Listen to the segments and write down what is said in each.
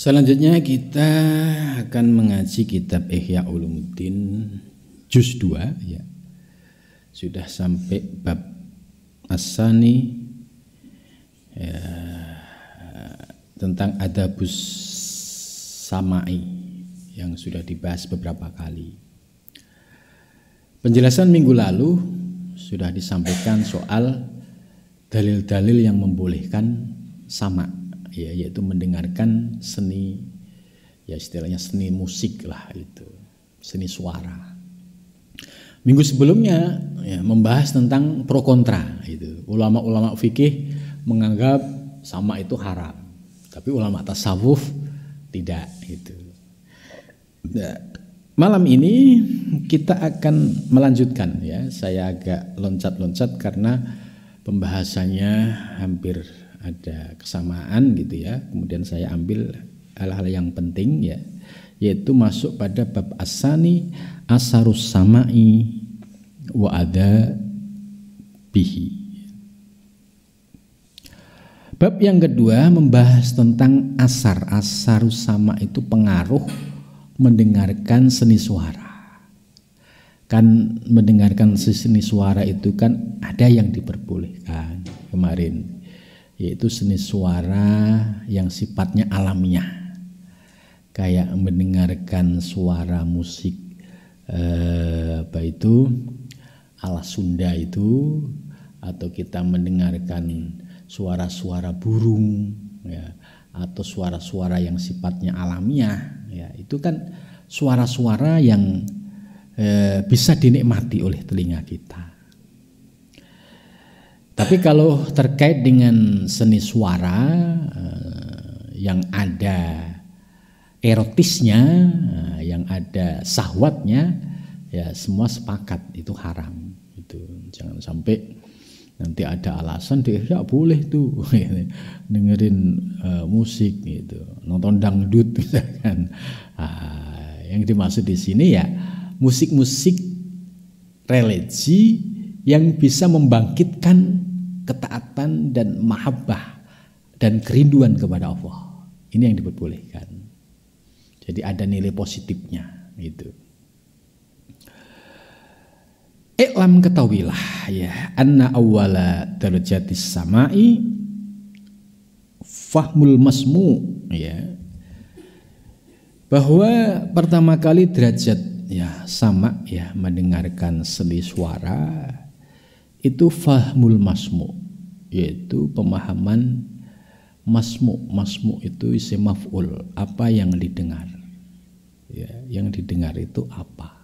Selanjutnya kita akan mengaji kitab Ihya Ulumuddin juz 2 ya. Sudah sampai bab As-Sani ya, tentang adabus sama'i yang sudah dibahas beberapa kali. Penjelasan minggu lalu sudah disampaikan soal dalil-dalil yang membolehkan sama, ya, yaitu mendengarkan seni, ya istilahnya seni musik lah, itu seni suara. Minggu sebelumnya ya, membahas tentang pro kontra. Itu ulama-ulama fikih menganggap sama itu haram, tapi ulama tasawuf tidak. Itu. Nah, malam ini kita akan melanjutkan ya. Saya agak loncat-loncat karena pembahasannya hampir ada kesamaan gitu ya. Kemudian saya ambil hal-hal yang penting ya, yaitu masuk pada bab As-Sani asarus sama'i wa ada bihi. Bab yang kedua membahas tentang asarus sama, itu pengaruh mendengarkan seni suara. Kan mendengarkan seni suara itu kan ada yang diperbolehkan kemarin, yaitu seni suara yang sifatnya alamiah, kayak mendengarkan suara musik apa itu ala Sunda itu, atau kita mendengarkan suara-suara burung ya, atau suara-suara yang sifatnya alamiah ya, itu kan suara-suara yang bisa dinikmati oleh telinga kita. Tapi kalau terkait dengan seni suara yang ada erotisnya, yang ada syahwatnya, ya semua sepakat itu haram. Itu jangan sampai nanti ada alasan dia ya boleh tuh dengerin musik gitu, nonton dangdut misalkan. Yang dimaksud di sini ya musik-musik religi yang bisa membangkitkan ketaatan dan mahabbah dan kerinduan kepada Allah. Ini yang diperbolehkan. Jadi ada nilai positifnya gitu. Iklam, ketahuilah ya, anna awwala darajatis sama'i fahmul masmu ya, bahwa pertama kali derajat ya sama ya, mendengarkan seni suara itu fahmul masmu, yaitu pemahaman masmu. Masmu itu isim maf'ul, apa yang didengar ya, yang didengar itu apa.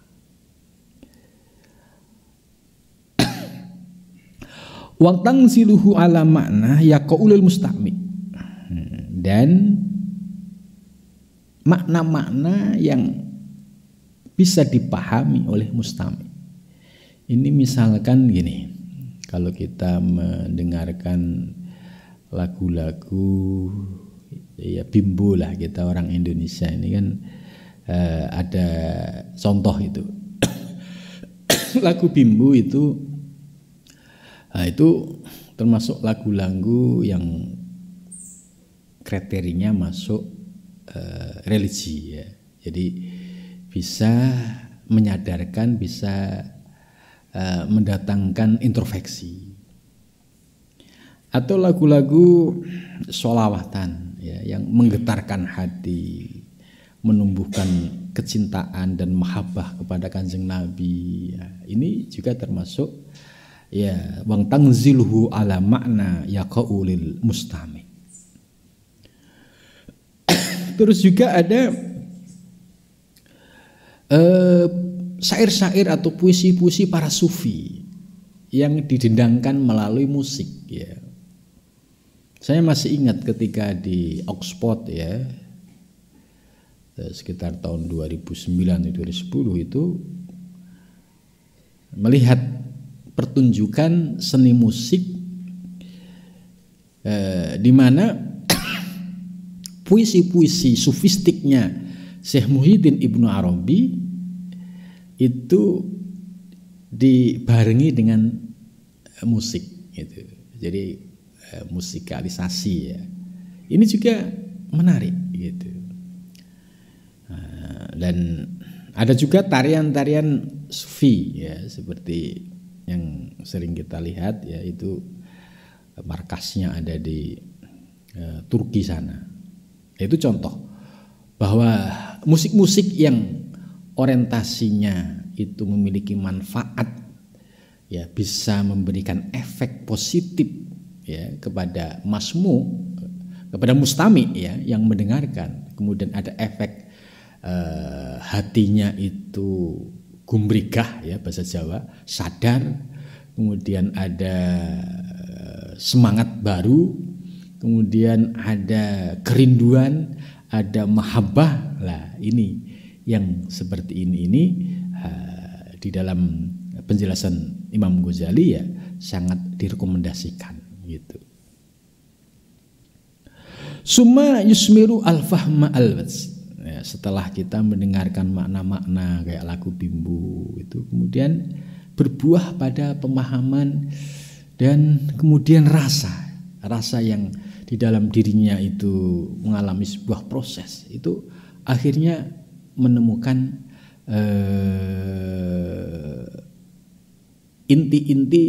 Wa tanziluhu ala makna yaqaulul mustami, dan makna-makna yang bisa dipahami oleh mustami. Ini misalkan gini, kalau kita mendengarkan lagu-lagu ya bimbo lah, kita orang Indonesia ini kan ada contoh itu lagu bimbo itu. Nah, itu termasuk lagu-lagu yang kriterianya masuk religi ya. Jadi bisa menyadarkan, bisa mendatangkan introspeksi. Atau lagu-lagu sholawatan ya, yang menggetarkan hati, menumbuhkan kecintaan dan mahabbah kepada Kanjeng Nabi ya. Ini juga termasuk ya, wang tanzilhu ala makna yaqaulil mustami. Terus juga ada syair-syair atau puisi-puisi para sufi yang didendangkan melalui musik ya. Saya masih ingat ketika di Oxford ya, sekitar tahun 2009-2010 itu melihat pertunjukan seni musik di mana puisi-puisi sufistiknya Syekh Muhyiddin Ibnu Arabi itu dibarengi dengan musik gitu. Jadi musikalisasi ya. Ini juga menarik gitu. Dan ada juga tarian-tarian sufi ya, seperti yang sering kita lihat ya, itu markasnya ada di Turki sana. Itu contoh bahwa musik-musik yang orientasinya itu memiliki manfaat ya, bisa memberikan efek positif ya kepada kepada mustami ya yang mendengarkan. Kemudian ada efek hatinya itu gumbrigah ya, bahasa Jawa, sadar. Kemudian ada semangat baru, kemudian ada kerinduan, ada mahabbah. Lah ini yang seperti ini di dalam penjelasan Imam Ghazali ya sangat direkomendasikan gitu. Summa yusmiru al-fahma al-waz. Ya, setelah kita mendengarkan makna-makna kayak lagu bimbo itu, kemudian berbuah pada pemahaman dan kemudian rasa yang di dalam dirinya itu mengalami sebuah proses, itu akhirnya menemukan inti-inti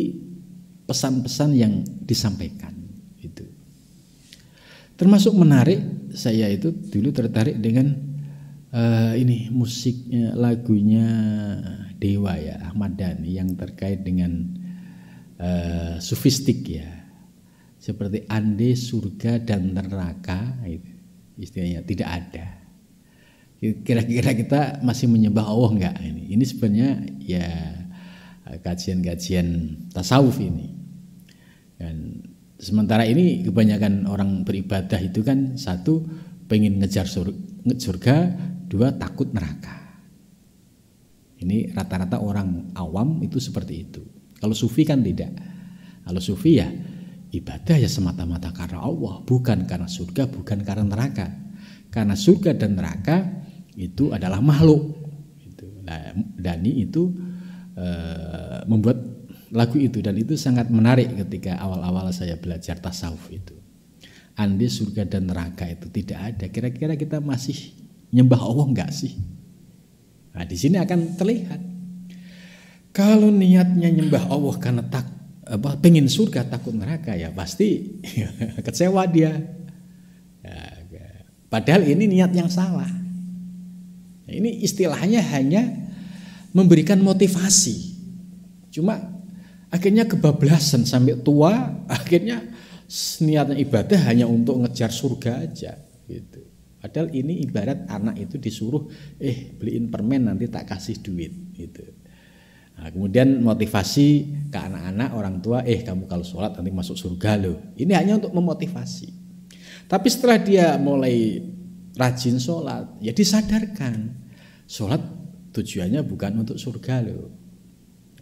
pesan-pesan yang disampaikan itu. Termasuk menarik, saya itu dulu tertarik dengan ini musiknya, lagunya Dewa ya, Ahmad Dhani, yang terkait dengan sufistik ya, seperti ande surga dan neraka itu istilahnya tidak ada. Kira-kira kita masih menyembah Allah enggak ini? Ini sebenarnya ya kajian-kajian tasawuf ini. Dan sementara ini kebanyakan orang beribadah itu kan, satu pengen ngejar surga, dua takut neraka. Ini rata-rata orang awam itu seperti itu. Kalau sufi kan tidak. Kalau sufi ya ibadah ya semata-mata karena Allah, bukan karena surga, bukan karena neraka. Karena surga dan neraka itu adalah makhluk. Nah, Dhani itu membuat lagu itu, dan itu sangat menarik ketika awal-awal saya belajar tasawuf itu. Andai surga dan neraka itu tidak ada, kira-kira kita masih nyembah Allah enggak sih? Nah, di sini akan terlihat. Kalau niatnya nyembah Allah karena pengen surga takut neraka, ya pasti kecewa dia. Ya, padahal ini niat yang salah. Nah, ini istilahnya hanya memberikan motivasi. Cuma akhirnya kebablasan sampai tua, akhirnya niatnya ibadah hanya untuk ngejar surga aja gitu. Padahal ini ibarat anak itu disuruh beliin permen nanti tak kasih duit gitu. Nah, kemudian motivasi ke anak-anak, orang tua, kamu kalau sholat nanti masuk surga loh. Ini hanya untuk memotivasi. Tapi setelah dia mulai rajin sholat, ya disadarkan sholat tujuannya bukan untuk surga loh.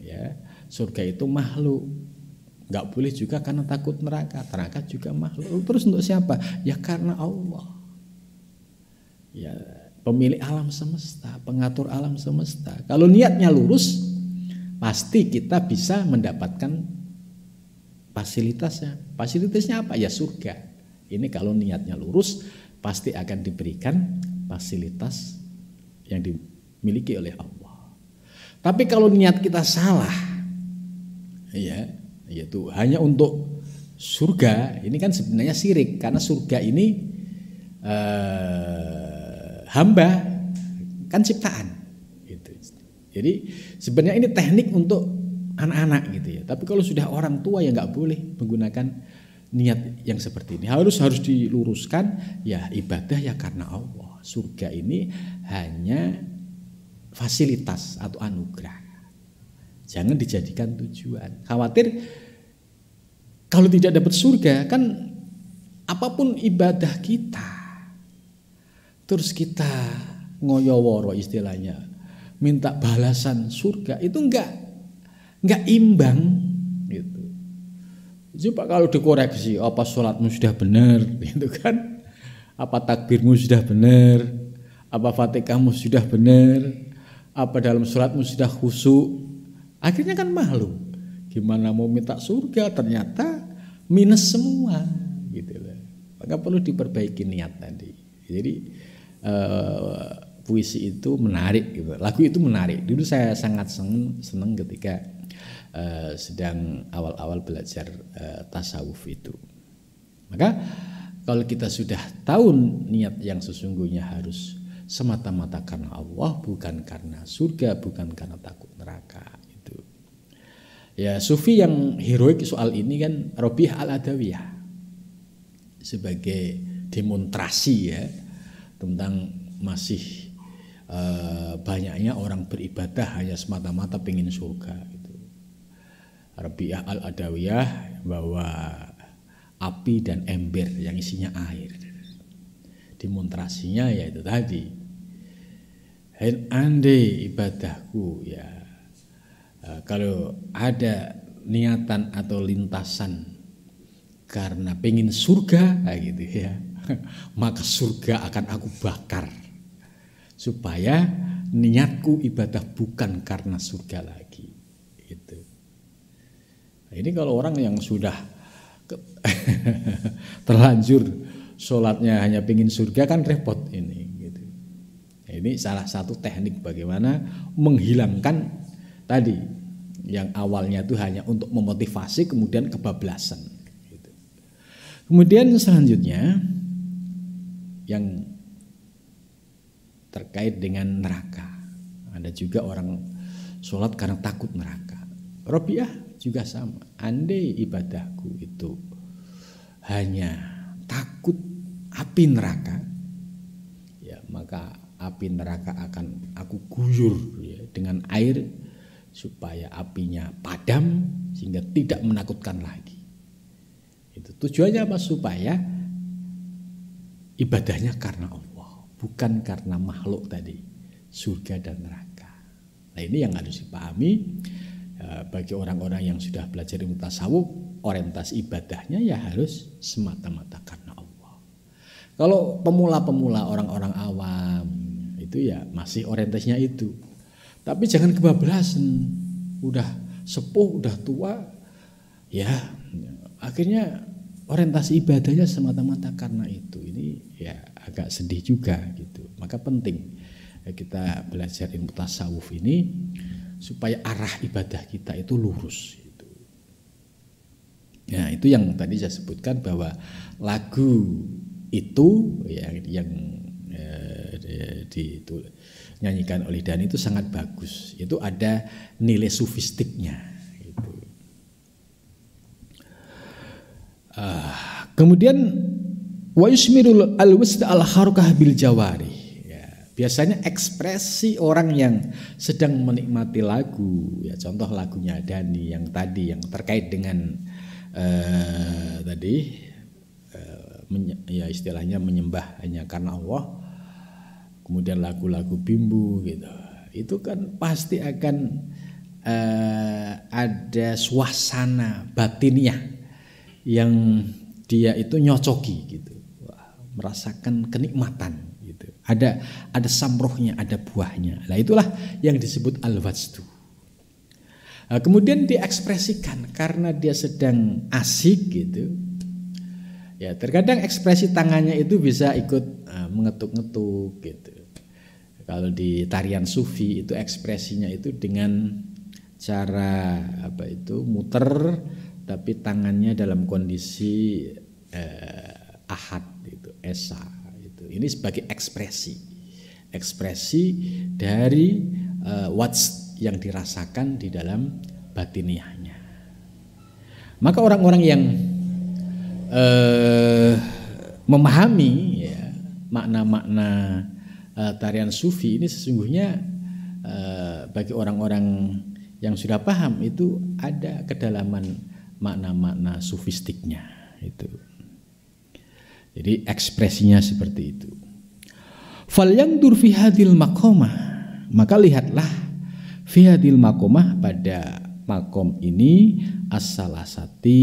Ya, surga itu makhluk. Enggak boleh juga karena takut neraka. Neraka juga makhluk. Terus untuk siapa? Ya karena Allah. Ya, pemilik alam semesta, pengatur alam semesta. Kalau niatnya lurus, pasti kita bisa mendapatkan fasilitasnya. Fasilitasnya apa? Ya surga. Ini kalau niatnya lurus, pasti akan diberikan fasilitas yang dimiliki oleh Allah. Tapi kalau niat kita salah, ya, yaitu hanya untuk surga, ini kan sebenarnya syirik, karena surga ini hamba kan ciptaan gitu. Jadi sebenarnya ini teknik untuk anak-anak gitu ya. Tapi kalau sudah orang tua ya nggak boleh menggunakan niat yang seperti ini. Harus diluruskan, ya ibadah ya karena Allah. Surga ini hanya fasilitas atau anugerah. Jangan dijadikan tujuan. Khawatir kalau tidak dapat surga, kan apapun ibadah kita, terus kita ngoyoworo istilahnya, minta balasan surga, itu enggak imbang gitu. Coba kalau dikoreksi, apa sholatmu sudah benar gitu kan, apa takbirmu sudah benar, apa fatihahmu sudah benar, apa dalam sholatmu sudah khusyuk, akhirnya kan malu. Gimana mau minta surga ternyata minus semua gitu loh. Maka perlu diperbaiki niat tadi. Jadi puisi itu menarik gitu. Lagu itu menarik. Dulu saya sangat senang ketika sedang awal-awal belajar tasawuf itu. Maka kalau kita sudah tahu niat yang sesungguhnya harus semata-mata karena Allah, bukan karena surga, bukan karena takut neraka itu. Ya, sufi yang heroik soal ini kan Rabi'ah Al-Adawiyah sebagai demonstrasi ya tentang masih banyaknya orang beribadah hanya semata-mata pengen surga gitu. Rabi'ah Al-Adawiyah bawa api dan ember yang isinya air. Demonstrasinya yaitu tadi, andai ibadahku ya kalau ada niatan atau lintasan karena pengen surga gitu ya, maka surga akan aku bakar supaya niatku ibadah bukan karena surga lagi gitu. Nah, ini kalau orang yang sudah terlanjur sholatnya hanya pengen surga kan repot ini gitu. Ini salah satu teknik bagaimana menghilangkan tadi yang awalnya itu hanya untuk memotivasi kemudian kebablasan gitu. Kemudian selanjutnya yang terkait dengan neraka, ada juga orang sholat karena takut neraka. Rabi'ah juga sama, andai ibadahku itu hanya takut api neraka, ya maka api neraka akan aku guyur ya, dengan air supaya apinya padam sehingga tidak menakutkan lagi. Itu tujuannya apa? Supaya ibadahnya karena Allah, bukan karena makhluk tadi, surga dan neraka. Nah ini yang harus dipahami bagi orang-orang yang sudah belajar ilmu tasawuf. Orientasi ibadahnya ya harus semata-mata karena Allah. Kalau pemula-pemula orang-orang awam itu ya masih orientasinya itu. Tapi jangan kebablasan. Udah sepuh, udah tua, ya akhirnya orientasi ibadahnya semata-mata karena itu. Ini ya agak sedih juga gitu. Maka penting kita belajar ilmu tasawuf ini supaya arah ibadah kita itu lurus. Ya itu yang tadi saya sebutkan bahwa lagu itu yang dinyanyikan oleh Dhani itu sangat bagus. Itu ada nilai sufistiknya. Gitu. Kemudian wa yusmirul al-wasd al-harakah bil jawari. Biasanya ekspresi orang yang sedang menikmati lagu, ya contoh lagunya Dhani yang tadi yang terkait dengan ya istilahnya menyembah hanya karena Allah, kemudian lagu-lagu bimbu gitu, itu kan pasti akan ada suasana batiniah yang dia itu nyocoki gitu, merasakan kenikmatan gitu, ada samrohnya, ada buahnya. Nah itulah yang disebut al-wajdu. Kemudian diekspresikan karena dia sedang asik gitu. Ya terkadang ekspresi tangannya itu bisa ikut mengetuk-ngetuk gitu. Kalau di tarian sufi itu ekspresinya itu dengan cara muter, tapi tangannya dalam kondisi ahad itu, esa itu. Ini sebagai ekspresi dari wajd yang dirasakan di dalam batiniahnya. Maka orang-orang yang memahami ya, makna-makna tarian sufi ini sesungguhnya bagi orang-orang yang sudah paham itu ada kedalaman makna-makna sufistiknya itu. Jadi ekspresinya seperti itu. Fal yangdur fi hadil maqamah, maka lihatlah fi hadil maqamah, pada makom ini as-salasati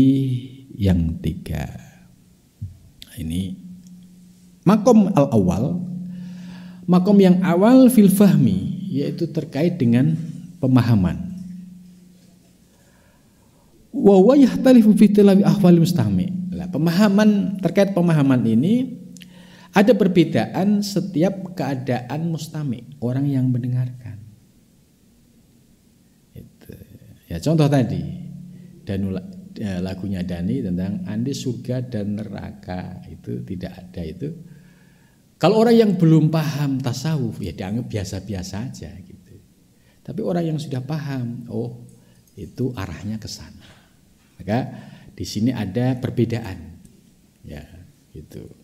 yang 3. Ini makom al-awal, makom yang awal fil fahmi, yaitu terkait dengan pemahaman. Wa huwa yahtalifu fi tilawi ahwal mustahmi. Pemahaman terkait pemahaman ini Ada perbedaan setiap keadaan mustami, orang yang mendengarkan. Itu. Ya contoh tadi, lagunya Dhani tentang andai surga dan neraka itu tidak ada itu. Kalau orang yang belum paham tasawuf ya dianggap biasa-biasa aja gitu. Tapi orang yang sudah paham, oh itu arahnya ke sana. Maka di sini ada perbedaan, ya gitu.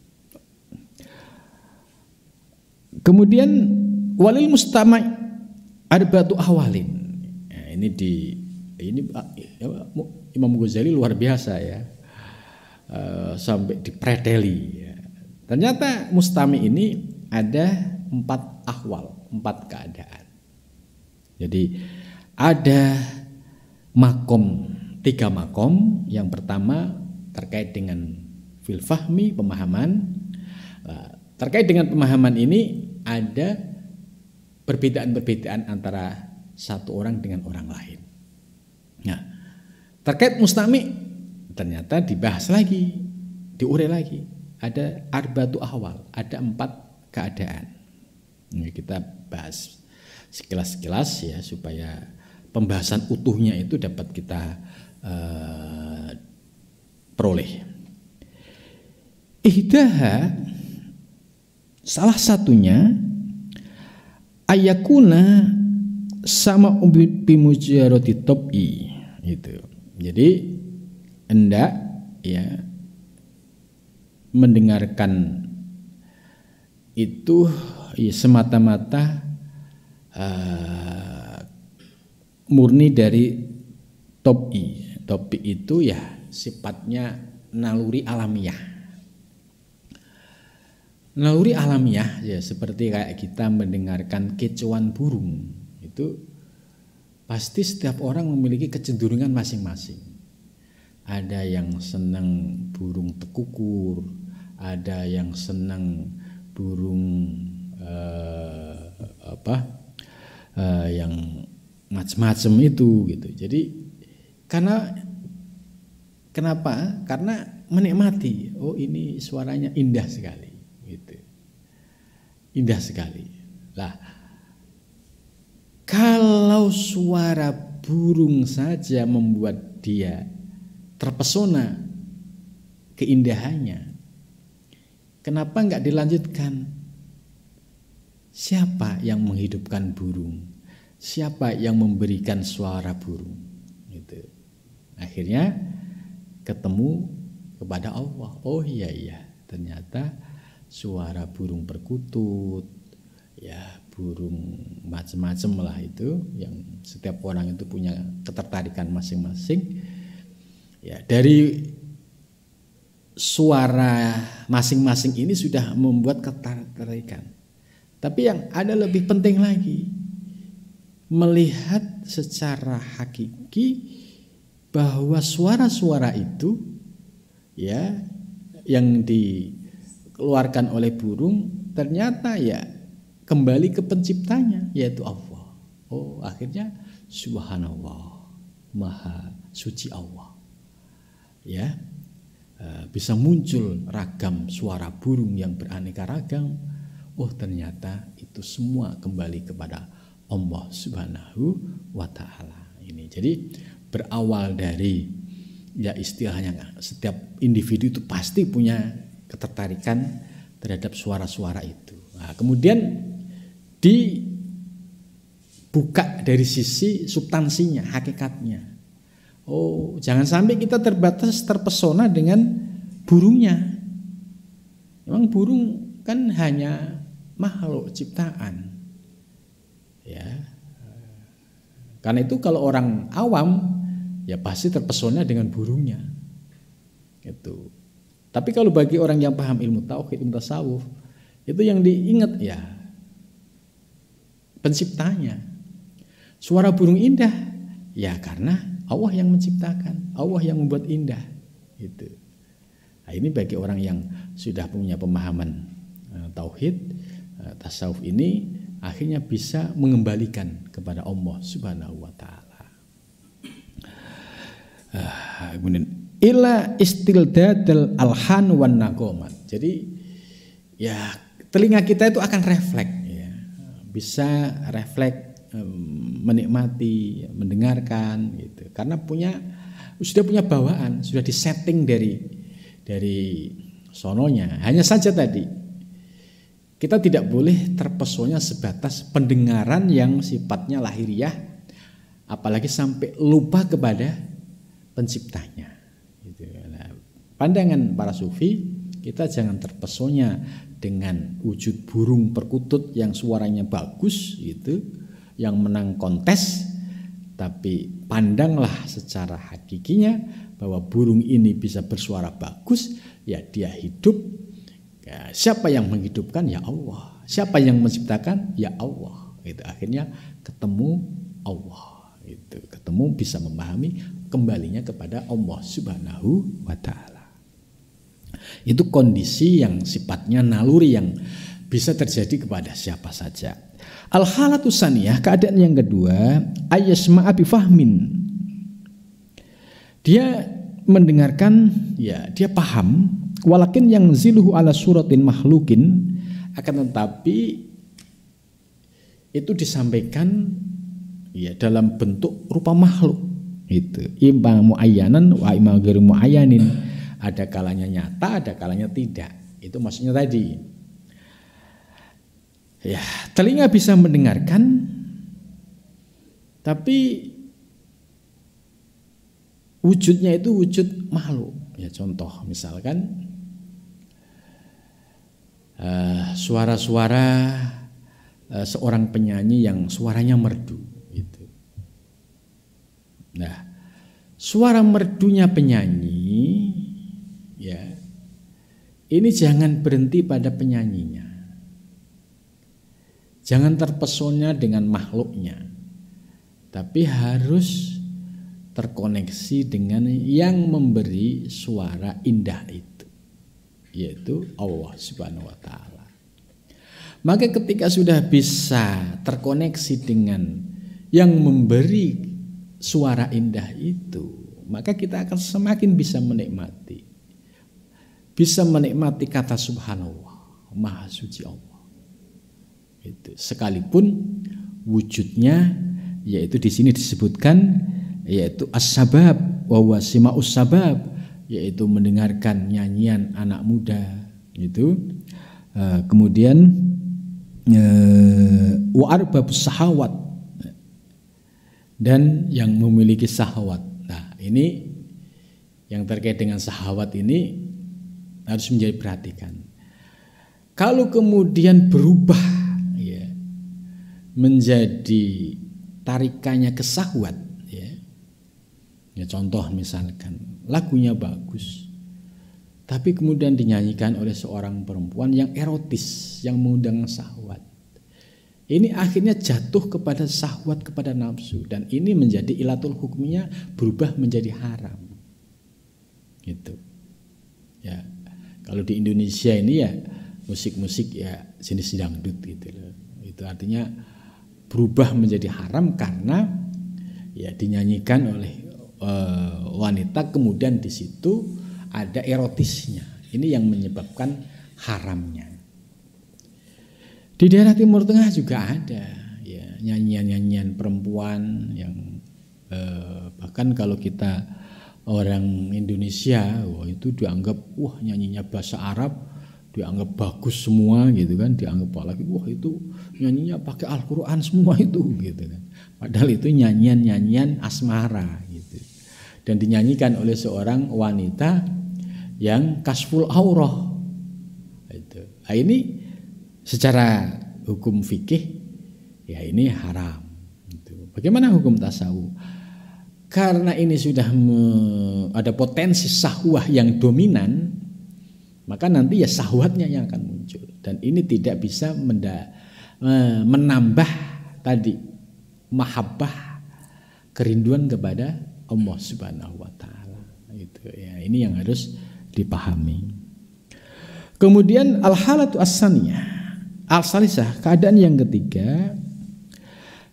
Kemudian walil mustama' arba'atu ahwalin. Nah, ini Imam Ghazali luar biasa ya, sampai dipreteli. Ya. Ternyata mustami ini ada 4 ahwal, 4 keadaan. Jadi ada makom, 3 makom. Yang pertama terkait dengan fil fahmi, pemahaman. Terkait dengan pemahaman ini ada perbedaan-perbedaan antara satu orang dengan orang lain. Nah, terkait mustami ternyata dibahas lagi, diurai lagi. Ada arba'atu ahwal, ada 4 keadaan. Ini kita bahas sekilas-sekilas ya supaya pembahasan utuhnya itu dapat kita peroleh. Ihdaha, salah satunya ayakuna sama bimujarati tobi gitu. Jadi hendak ya mendengarkan itu ya, semata-mata murni dari tobi. Tobi itu ya sifatnya naluri alamiah. Naluri alamiah ya seperti kayak kita mendengarkan kicauan burung itu pasti setiap orang memiliki kecenderungan masing-masing. Ada yang senang burung tekukur, ada yang senang burung yang macam-macam itu gitu. Jadi kenapa? Karena menikmati. Oh ini suaranya indah sekali. Gitu. Indah sekali. Lah, kalau suara burung saja membuat dia terpesona keindahannya, kenapa enggak dilanjutkan? Siapa yang menghidupkan burung? Siapa yang memberikan suara burung? Gitu. Akhirnya ketemu kepada Allah. Oh iya, ternyata suara burung perkutut, ya burung macam-macam lah itu, yang setiap orang itu punya ketertarikan masing-masing. Ya dari suara masing-masing ini sudah membuat ketertarikan. Tapi yang ada lebih penting lagi, melihat secara hakiki bahwa suara-suara itu ya yang dikeluarkan oleh burung ternyata ya kembali ke penciptanya yaitu Allah. Oh, akhirnya subhanallah, maha suci Allah. Ya. Bisa muncul ragam suara burung yang beraneka ragam. Oh, ternyata itu semua kembali kepada Allah Subhanahu wa taala. Ini jadi berawal dari ya istilahnya setiap individu itu pasti punya ketertarikan terhadap suara-suara itu. Nah, kemudian dibuka dari sisi substansinya, hakikatnya. Oh, jangan sampai kita terpesona dengan burungnya. Memang burung kan hanya makhluk ciptaan. Ya. Karena itu kalau orang awam ya pasti terpesona dengan burungnya. Gitu. Tapi kalau bagi orang yang paham ilmu tauhid, ilmu tasawuf, itu yang diingat ya penciptanya. Suara burung indah ya karena Allah yang menciptakan, Allah yang membuat indah. Gitu. Nah, ini bagi orang yang sudah punya pemahaman tauhid, tasawuf ini akhirnya bisa mengembalikan kepada Allah Subhanahu wa taala. Kemudian ila istildadal alhan wan naqomat. Jadi ya telinga kita itu akan refleks, ya. Bisa refleks, menikmati, mendengarkan gitu. Karena sudah punya bawaan, sudah disetting dari sononya. Hanya saja tadi kita tidak boleh terpesona sebatas pendengaran yang sifatnya lahiriah, apalagi sampai lupa kepada penciptanya. Gitu. Nah, pandangan para sufi, kita jangan terpesona dengan wujud burung perkutut yang suaranya bagus, gitu, yang menang kontes, tapi pandanglah secara hakikinya bahwa burung ini bisa bersuara bagus, ya dia hidup. Ya, siapa yang menghidupkan? Ya Allah. Siapa yang menciptakan? Ya Allah. Itu akhirnya ketemu Allah. Itu ketemu, bisa memahami, kembalinya kepada Allah Subhanahu wa Ta'ala. Itu kondisi yang sifatnya naluri yang bisa terjadi kepada siapa saja. Al-halatu saniyah, keadaan yang kedua, ayasma'a bifahmin. Dia mendengarkan, ya dia paham. Walakin yang ziluhu ala suratin makhlukin, akan tetapi itu disampaikan ya dalam bentuk rupa makhluk. Itu imma muayyanan wa imma ghairu muayyanin. Ada kalanya nyata, ada kalanya tidak. Itu maksudnya tadi. Ya, telinga bisa mendengarkan, tapi wujudnya itu wujud makhluk. Ya contoh misalkan suara-suara seorang penyanyi yang suaranya merdu gitu. Nah, suara merdunya penyanyi, ya ini jangan berhenti pada penyanyinya, jangan terpesona dengan makhluknya, tapi harus terkoneksi dengan yang memberi suara indah itu, yaitu Allah Subhanahu wa Ta'ala. Maka ketika sudah bisa terkoneksi dengan yang memberi suara indah itu, maka kita akan semakin bisa menikmati kata subhanallah, maha suci Allah. Itu sekalipun wujudnya, yaitu di sini disebutkan, yaitu as-sabab wa huwa sima'us sabab, yaitu mendengarkan nyanyian anak muda itu. Kemudian wa arbabus sahawat, dan yang memiliki sahwat. Nah, ini yang terkait dengan sahwat ini harus menjadi perhatikan. Kalau kemudian berubah ya menjadi tarikannya ke sahwat, ya contoh misalkan lagunya bagus, tapi kemudian dinyanyikan oleh seorang perempuan yang erotis, yang mengundang syahwat. Ini akhirnya jatuh kepada syahwat, kepada nafsu, dan ini menjadi ilatul hukminya berubah menjadi haram. Gitu. Ya, kalau di Indonesia ini ya musik-musik ya jenis dangdut gitu loh. Itu artinya berubah menjadi haram karena ya dinyanyikan oleh wanita, kemudian di situ ada erotisnya. Ini yang menyebabkan haramnya. Di daerah Timur Tengah juga ada ya nyanyian-nyanyian perempuan yang bahkan kalau kita orang Indonesia, wah itu dianggap wah nyanyinya bahasa Arab, dianggap bagus semua gitu kan, dianggap apalagi wah itu nyanyinya pakai Al-Qur'an semua itu gitu kan. Padahal itu nyanyian-nyanyian asmara gitu. Dan dinyanyikan oleh seorang wanita yang kasful aurah. Itu. Nah, ini secara hukum fikih ya ini haram. Gitu. Bagaimana hukum tasawuf? Karena ini sudah ada potensi sahwah yang dominan, maka nanti ya sahwatnya yang akan muncul. Dan ini tidak bisa menambah tadi mahabbah, kerinduan kepada Allah Subhanahu wa Ta'ala. Itu ya, ini yang harus dipahami. Kemudian al-halatu as-saniyah, al-salisah, keadaan yang ketiga,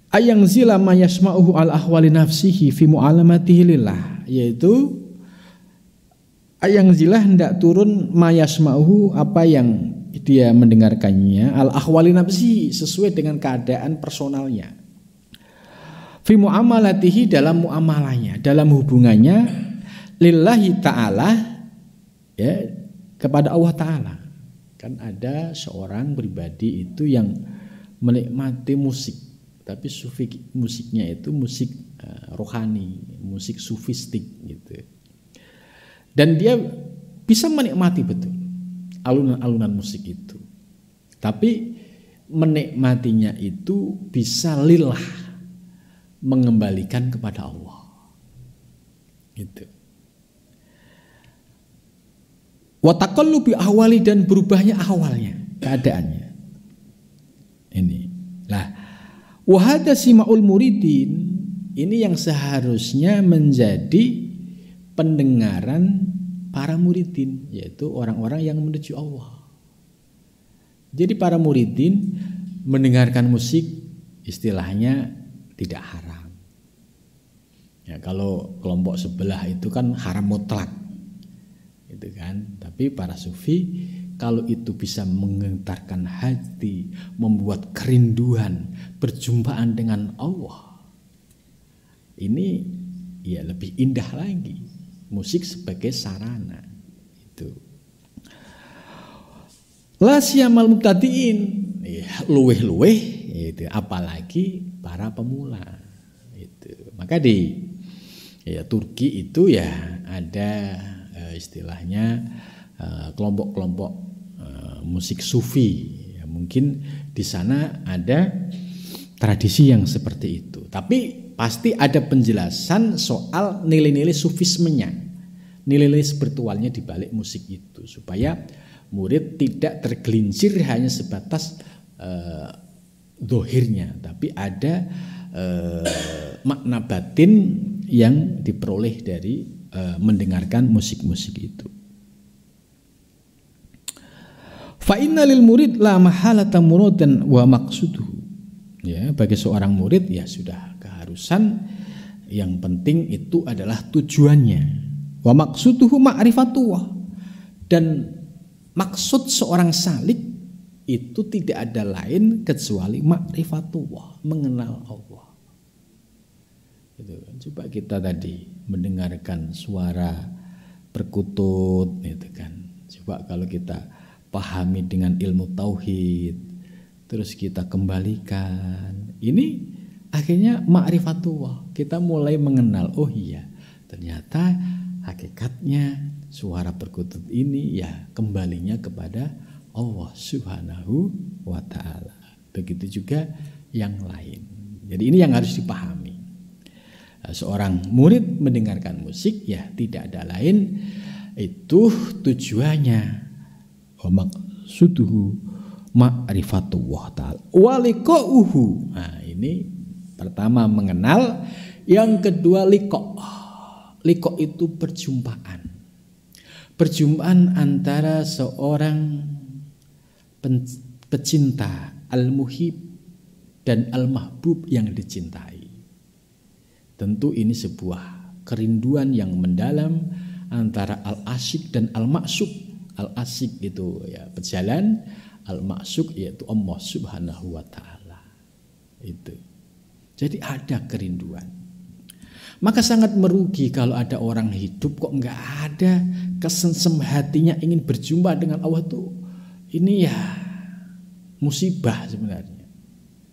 ayang zila ma yasma'uhu al-ahwali nafsihi fi mu'alamatihi lillah, yaitu ayang zila hendak turun ma yasma'uhu, apa yang dia mendengarkannya al ahwali nafsi, sesuai dengan keadaan personalnya. Fi muamalatihi, dalam muamalahnya, dalam hubungannya lillahi ta'ala, ya, kepada Allah Ta'ala. Kan ada seorang pribadi itu yang menikmati musik, tapi sufi musiknya itu musik rohani, musik sufistik gitu. Dan dia bisa menikmati betul alunan-alunan musik itu. Tapi menikmatinya itu bisa lillah, mengembalikan kepada Allah. Gitu. Wa taqallubi ahwali, dan berubahnya ahwalnya, keadaannya. Ini. Lah, wa hadza sima'ul muridin, ini yang seharusnya menjadi pendengaran para muridin, yaitu orang-orang yang menuju Allah. Jadi para muridin mendengarkan musik istilahnya tidak haram. Ya, kalau kelompok sebelah itu kan haram mutlak, gitu kan. Tapi para sufi kalau itu bisa menggetarkan hati, membuat kerinduan, perjumpaan dengan Allah, ini ya lebih indah lagi. Musik sebagai sarana itu. La siyamal mubtadiin, ya, luweh-luweh itu, apalagi para pemula itu. Maka di Turki itu ya ada istilahnya kelompok-kelompok musik sufi. Ya, mungkin di sana ada tradisi yang seperti itu. Tapi pasti ada penjelasan soal nilai-nilai sufismenya, nilai-nilai spiritualnya di balik musik itu, supaya murid tidak tergelincir hanya sebatas dohirnya, tapi ada makna batin yang diperoleh dari mendengarkan musik-musik itu. Fa inna lil murid la mahalata muradan wa maqsuduhu. Ya, bagi seorang murid ya sudah keharusan, yang penting itu adalah tujuannya. Wa maqsuduhu ma'rifatullah, dan maksud seorang salik itu tidak ada lain kecuali ma'rifatullah, mengenal Allah. Gitu kan. Coba kita tadi mendengarkan suara perkutut, gitu kan. Coba kalau kita pahami dengan ilmu tauhid, terus kita kembalikan, ini akhirnya ma'rifatullah, kita mulai mengenal, oh iya ternyata hakikatnya suara perkutut ini ya kembalinya kepada Allah Subhanahu wa ta'ala. Begitu juga yang lain. Jadi ini yang harus dipahami. Seorang murid mendengarkan musik ya tidak ada lain, itu tujuannya wa maqsuduhu ma'rifatullah ta'ala wa liqa'uhu. Nah, ini pertama mengenal, yang kedua liqa'. Liqa' itu perjumpaan. Perjumpaan antara seorang pecinta, al-muhib, dan al-mahbub yang dicintai. Tentu ini sebuah kerinduan yang mendalam antara al-asyik dan al-ma'syuk. Al-asyik itu ya pejalan, al-ma'syuk yaitu Allah Subhanahu wa ta'ala. Itu. Jadi ada kerinduan. Maka sangat merugi kalau ada orang hidup kok enggak ada kesengsem hatinya ingin berjumpa dengan Allah tuh. Ini ya musibah sebenarnya.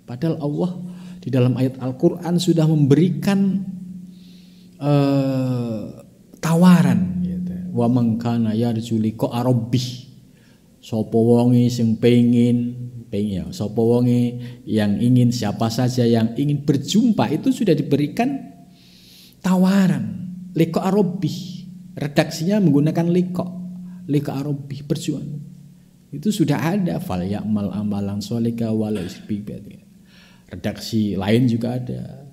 Padahal Allah di dalam ayat Al-Quran sudah memberikan tawaran gitu. Wa man kana yarju liqa rabbih. Sapa wonge sing pengen ya, sapa wonge yang ingin, siapa saja yang ingin berjumpa itu sudah diberikan tawaran liqa rabbih. Redaksinya menggunakan liqa rabbih, berjuang. Itu sudah ada, fal ya'mal amalan sholika wa la yusyrik bihi. Redaksi lain juga ada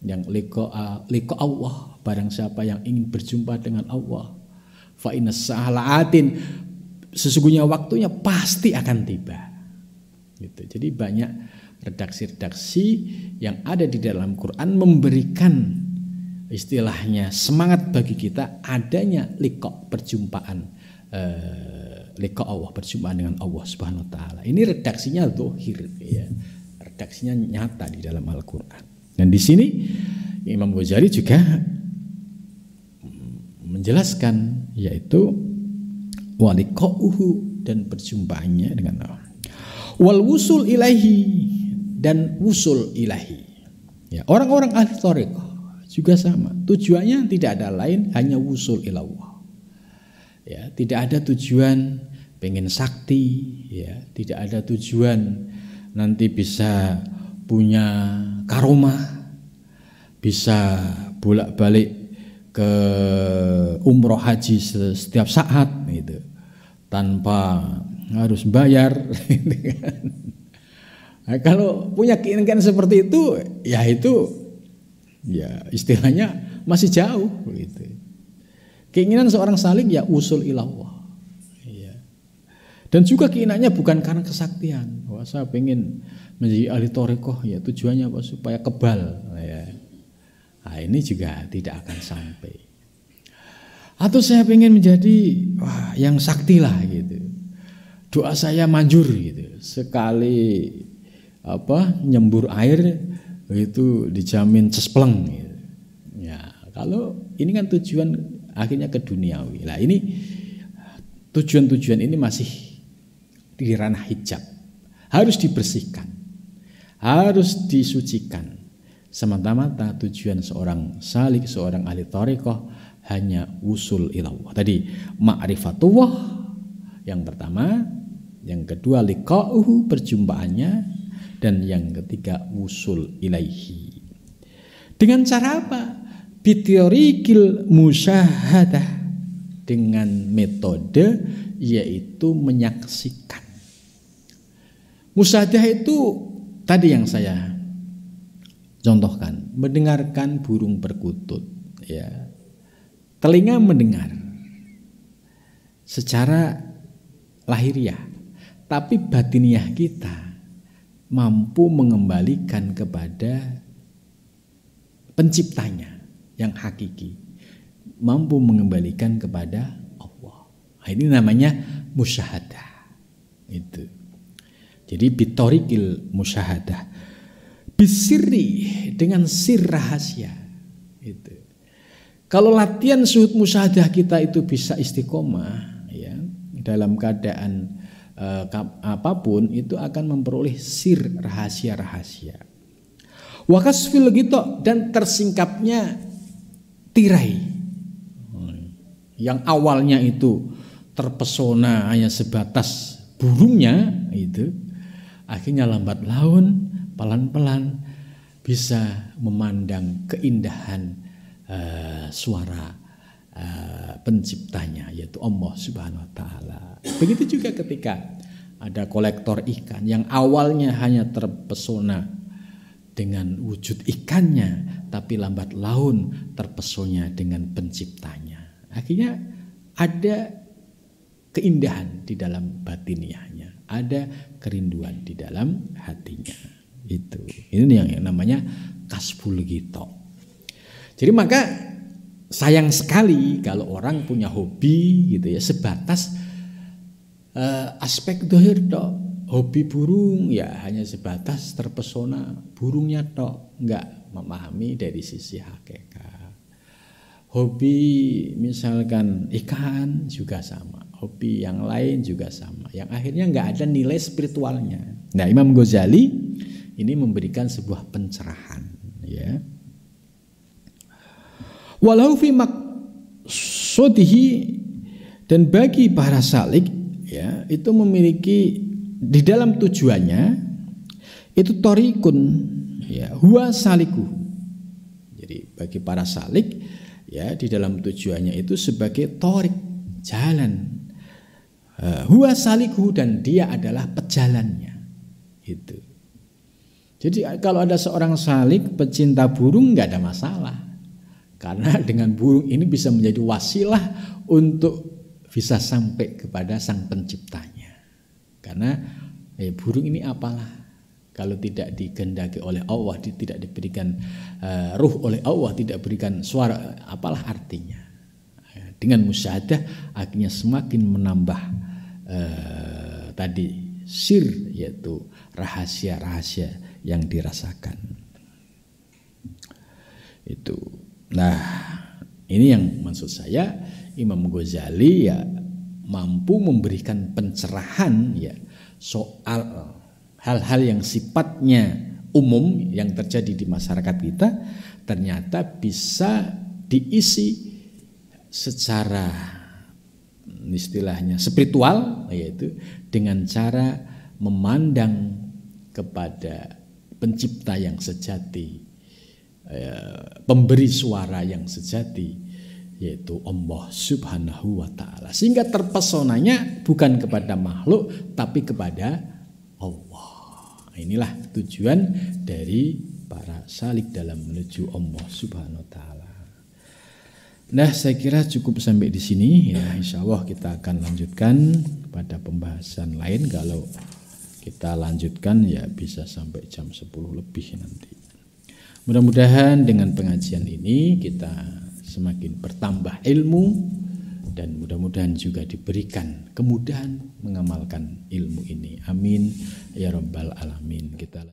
yang liqa Allah, barang siapa yang ingin berjumpa dengan Allah, fa inna sa'alatin, sesungguhnya waktunya pasti akan tiba. Gitu. Jadi banyak redaksi-redaksi yang ada di dalam Quran memberikan istilahnya semangat bagi kita adanya liqa, perjumpaan liqa Allah, berjumpa dengan Allah Subhanahu wa taala. Ini redaksinya zahir ya. Redaksinya nyata di dalam Al-Qur'an. Dan di sini Imam Ghazali juga menjelaskan, yaitu waliqa'uhu, dan berjumpaannya dengan Allah. Wal wusul ilaihi, dan wusul ilahi. Ya, orang-orang ahli thariqah juga sama. Tujuannya tidak ada lain, hanya wusul ilallah. Ya, tidak ada tujuan pengen sakti, ya, tidak ada tujuan nanti bisa punya karomah, bisa bolak-balik ke umroh haji setiap saat gitu, tanpa harus bayar. Nah, kalau punya keinginan seperti itu, ya istilahnya masih jauh gitu. Keinginan seorang salik ya usul ilallah. Ya. Dan juga keinginannya bukan karena kesaktian. Wah, saya pengen menjadi ahli thariqah, ya tujuannya apa? Supaya kebal. Ya. Nah, ini juga tidak akan sampai. Atau saya pengen menjadi yang sakti lah gitu. Doa saya manjur gitu. Sekali nyembur air itu dijamin cespleng gitu. Ya, kalau ini kan tujuan akhirnya ke duniawi. Nah, ini tujuan-tujuan ini masih di ranah hijab. Harus dibersihkan. Harus disucikan. Semata-mata tujuan seorang salik, seorang ahli thariqah hanya usul ilallah. Tadi ma'rifatullah yang pertama, yang kedua liqa'uhu, berjumpaannya, dan yang ketiga usul ilaihi. Dengan cara apa? Bitoriqil musyahadah, dengan metode yaitu menyaksikan. Musyahadah itu tadi yang saya contohkan, mendengarkan burung perkutut, ya. Telinga mendengar secara lahiriah, tapi batiniah kita mampu mengembalikan kepada penciptanya yang hakiki, mampu mengembalikan kepada Allah. Nah, ini namanya musyahadah. Itu. Jadi bitoriqil musyahadah, bisirri, dengan sir rahasia. Itu. Kalau latihan suhud musyahadah kita itu bisa istiqomah, ya, dalam keadaan apapun itu akan memperoleh sir rahasia-rahasia. Wakasfil gitu, dan tersingkapnya tirai yang awalnya itu terpesona hanya sebatas burungnya, itu akhirnya lambat laun pelan-pelan bisa memandang keindahan suara penciptanya, yaitu Allah Subhanahu wa taala. Begitu juga ketika ada kolektor ikan yang awalnya hanya terpesona dengan wujud ikannya, tapi lambat laun terpesona dengan penciptanya. Akhirnya ada keindahan di dalam batiniahnya, ada kerinduan di dalam hatinya. Itu. Ini yang namanya kasbul ghita. Jadi maka sayang sekali kalau orang punya hobi gitu ya sebatas aspek dohir tok. Hobi burung ya hanya sebatas terpesona burungnya tok, enggak memahami dari sisi hakikat. Hobi misalkan ikan juga sama, hobi yang lain juga sama, yang akhirnya enggak ada nilai spiritualnya. Nah, Imam Ghazali ini memberikan sebuah pencerahan, ya. Walau fi maqsudihi, dan bagi para salik, ya, itu memiliki di dalam tujuannya itu thariqun, ya, huwa saliku. Jadi bagi para salik, ya, di dalam tujuannya itu sebagai thariq, jalan. Huwa saliku, dan dia adalah pejalannya. Itu. Jadi kalau ada seorang salik pecinta burung enggak ada masalah. Karena dengan burung ini bisa menjadi wasilah untuk bisa sampai kepada sang penciptanya. Karena burung ini apalah kalau tidak dikehendaki oleh Allah, tidak diberikan ruh oleh Allah, tidak berikan suara, apalah artinya. Dengan musyahadah akhirnya semakin menambah tadi sir, yaitu rahasia-rahasia yang dirasakan. Itu. Nah, ini yang maksud saya Imam Ghazali ya mampu memberikan pencerahan ya soal hal-hal yang sifatnya umum yang terjadi di masyarakat kita ternyata bisa diisi secara istilahnya spiritual, yaitu dengan cara memandang kepada pencipta yang sejati, pemberi suara yang sejati, yaitu Allah Subhanahu wa ta'ala, sehingga terpesonanya bukan kepada makhluk tapi kepada Allah. Inilah tujuan dari para salik dalam menuju Allah Subhanahu wa ta'ala. Nah, saya kira cukup sampai di sini ya. Insya Allah kita akan lanjutkan pada pembahasan lain. Kalau kita lanjutkan ya bisa sampai jam 10 lebih nanti. Mudah-mudahan dengan pengajian ini kita semakin bertambah ilmu dan mudah-mudahan juga diberikan kemudahan mengamalkan ilmu ini. Amin ya rabbal alamin. Kita